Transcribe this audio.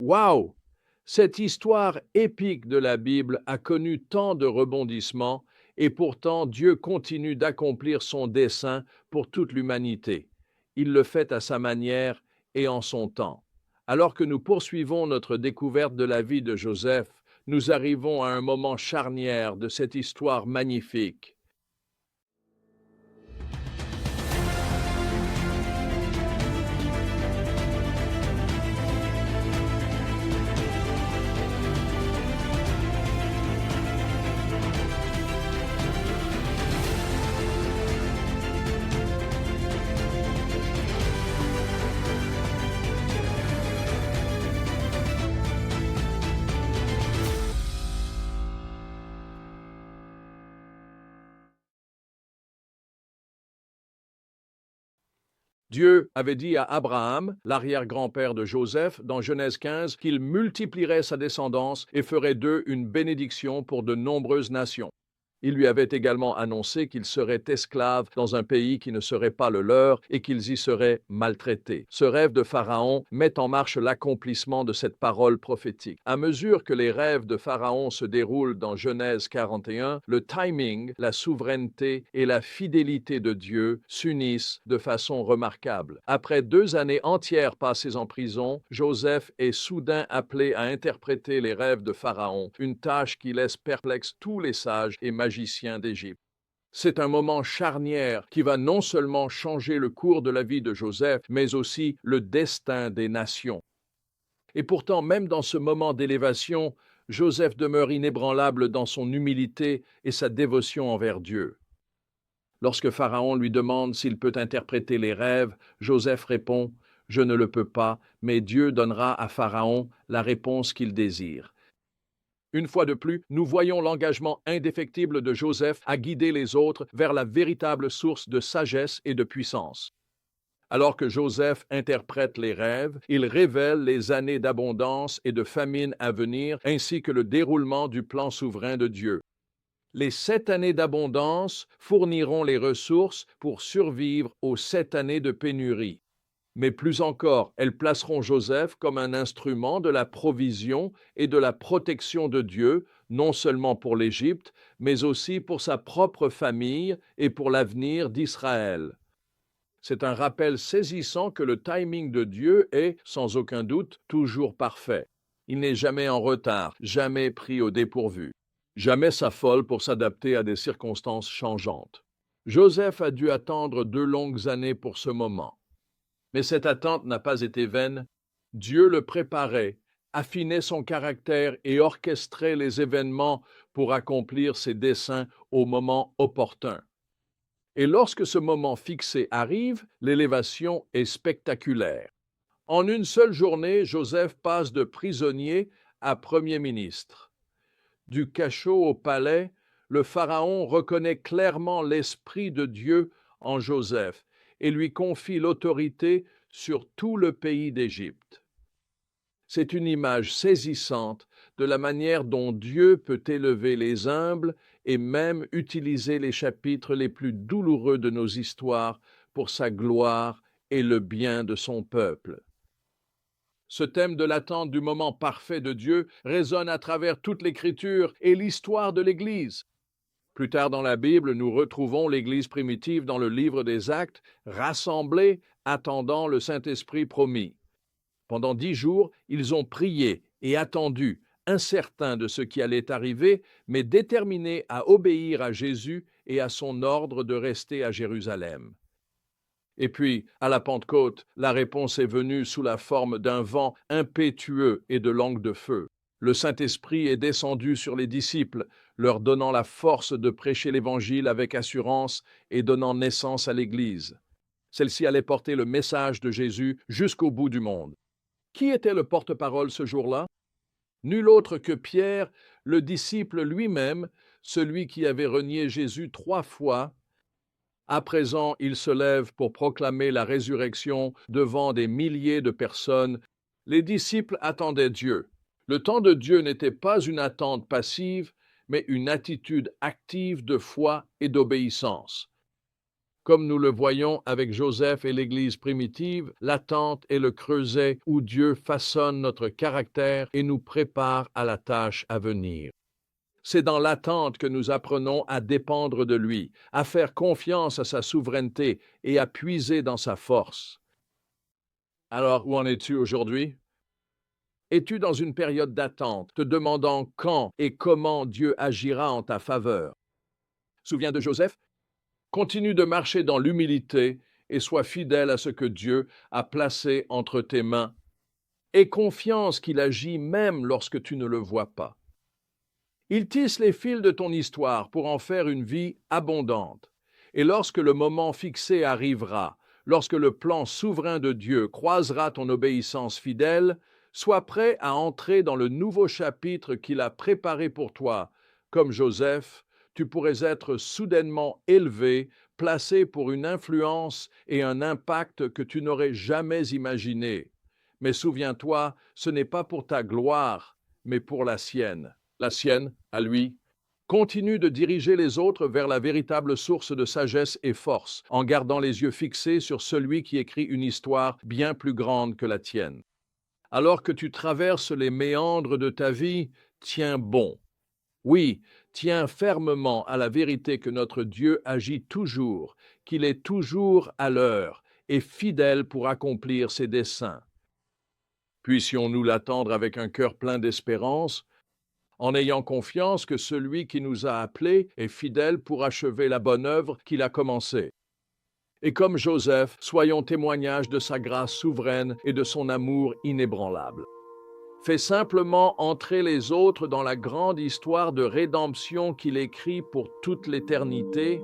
Waouh! Cette histoire épique de la Bible a connu tant de rebondissements et pourtant Dieu continue d'accomplir son dessein pour toute l'humanité. Il le fait à sa manière et en son temps. Alors que nous poursuivons notre découverte de la vie de Joseph, nous arrivons à un moment charnière de cette histoire magnifique. Dieu avait dit à Abraham, l'arrière-grand-père de Joseph, dans Genèse 15, qu'il multiplierait sa descendance et ferait d'eux une bénédiction pour de nombreuses nations. Il lui avait également annoncé qu'ils seraient esclaves dans un pays qui ne serait pas le leur et qu'ils y seraient maltraités. Ce rêve de Pharaon met en marche l'accomplissement de cette parole prophétique. À mesure que les rêves de Pharaon se déroulent dans Genèse 41, le timing, la souveraineté et la fidélité de Dieu s'unissent de façon remarquable. Après 2 années entières passées en prison, Joseph est soudain appelé à interpréter les rêves de Pharaon, une tâche qui laisse perplexe tous les sages et magiciens d'Égypte. C'est un moment charnière qui va non seulement changer le cours de la vie de Joseph, mais aussi le destin des nations. Et pourtant, même dans ce moment d'élévation, Joseph demeure inébranlable dans son humilité et sa dévotion envers Dieu. Lorsque Pharaon lui demande s'il peut interpréter les rêves, Joseph répond « Je ne le peux pas, mais Dieu donnera à Pharaon la réponse qu'il désire. » Une fois de plus, nous voyons l'engagement indéfectible de Joseph à guider les autres vers la véritable source de sagesse et de puissance. Alors que Joseph interprète les rêves, il révèle les années d'abondance et de famine à venir, ainsi que le déroulement du plan souverain de Dieu. Les 7 années d'abondance fourniront les ressources pour survivre aux 7 années de pénurie. Mais plus encore, elles placeront Joseph comme un instrument de la provision et de la protection de Dieu, non seulement pour l'Égypte, mais aussi pour sa propre famille et pour l'avenir d'Israël. C'est un rappel saisissant que le timing de Dieu est, sans aucun doute, toujours parfait. Il n'est jamais en retard, jamais pris au dépourvu, jamais s'affole pour s'adapter à des circonstances changeantes. Joseph a dû attendre 2 longues années pour ce moment. Mais cette attente n'a pas été vaine. Dieu le préparait, affinait son caractère et orchestrait les événements pour accomplir ses desseins au moment opportun. Et lorsque ce moment fixé arrive, l'élévation est spectaculaire. En une seule journée, Joseph passe de prisonnier à premier ministre. Du cachot au palais, le Pharaon reconnaît clairement l'Esprit de Dieu en Joseph et lui confie l'autorité sur tout le pays d'Égypte. C'est une image saisissante de la manière dont Dieu peut élever les humbles et même utiliser les chapitres les plus douloureux de nos histoires pour sa gloire et le bien de son peuple. Ce thème de l'attente du moment parfait de Dieu résonne à travers toute l'Écriture et l'histoire de l'Église. Plus tard dans la Bible, nous retrouvons l'Église primitive dans le livre des Actes, rassemblée, attendant le Saint-Esprit promis. Pendant 10 jours, ils ont prié et attendu, incertains de ce qui allait arriver, mais déterminés à obéir à Jésus et à son ordre de rester à Jérusalem. Et puis, à la Pentecôte, la réponse est venue sous la forme d'un vent impétueux et de langues de feu. Le Saint-Esprit est descendu sur les disciples, leur donnant la force de prêcher l'Évangile avec assurance et donnant naissance à l'Église. Celle-ci allait porter le message de Jésus jusqu'au bout du monde. Qui était le porte-parole ce jour-là? Nul autre que Pierre, le disciple lui-même, celui qui avait renié Jésus 3 fois. À présent, il se lève pour proclamer la résurrection devant des milliers de personnes. Les disciples attendaient Dieu. Le temps de Dieu n'était pas une attente passive, mais une attitude active de foi et d'obéissance. Comme nous le voyons avec Joseph et l'Église primitive, l'attente est le creuset où Dieu façonne notre caractère et nous prépare à la tâche à venir. C'est dans l'attente que nous apprenons à dépendre de lui, à faire confiance à sa souveraineté et à puiser dans sa force. Alors, où en es-tu aujourd'hui? Es-tu dans une période d'attente, te demandant quand et comment Dieu agira en ta faveur? Souviens de Joseph? Continue de marcher dans l'humilité et sois fidèle à ce que Dieu a placé entre tes mains. Aie confiance qu'il agit même lorsque tu ne le vois pas. Il tisse les fils de ton histoire pour en faire une vie abondante. Et lorsque le moment fixé arrivera, lorsque le plan souverain de Dieu croisera ton obéissance fidèle, sois prêt à entrer dans le nouveau chapitre qu'il a préparé pour toi. Comme Joseph, tu pourrais être soudainement élevé, placé pour une influence et un impact que tu n'aurais jamais imaginé. Mais souviens-toi, ce n'est pas pour ta gloire, mais pour la sienne. La sienne, à lui. Continue de diriger les autres vers la véritable source de sagesse et force, en gardant les yeux fixés sur celui qui écrit une histoire bien plus grande que la tienne. Alors que tu traverses les méandres de ta vie, tiens bon. Oui, tiens fermement à la vérité que notre Dieu agit toujours, qu'il est toujours à l'heure et fidèle pour accomplir ses desseins. Puissions-nous l'attendre avec un cœur plein d'espérance, en ayant confiance que celui qui nous a appelés est fidèle pour achever la bonne œuvre qu'il a commencée. Et comme Joseph, soyons témoignages de sa grâce souveraine et de son amour inébranlable. Fais simplement entrer les autres dans la grande histoire de rédemption qu'il écrit pour toute l'éternité,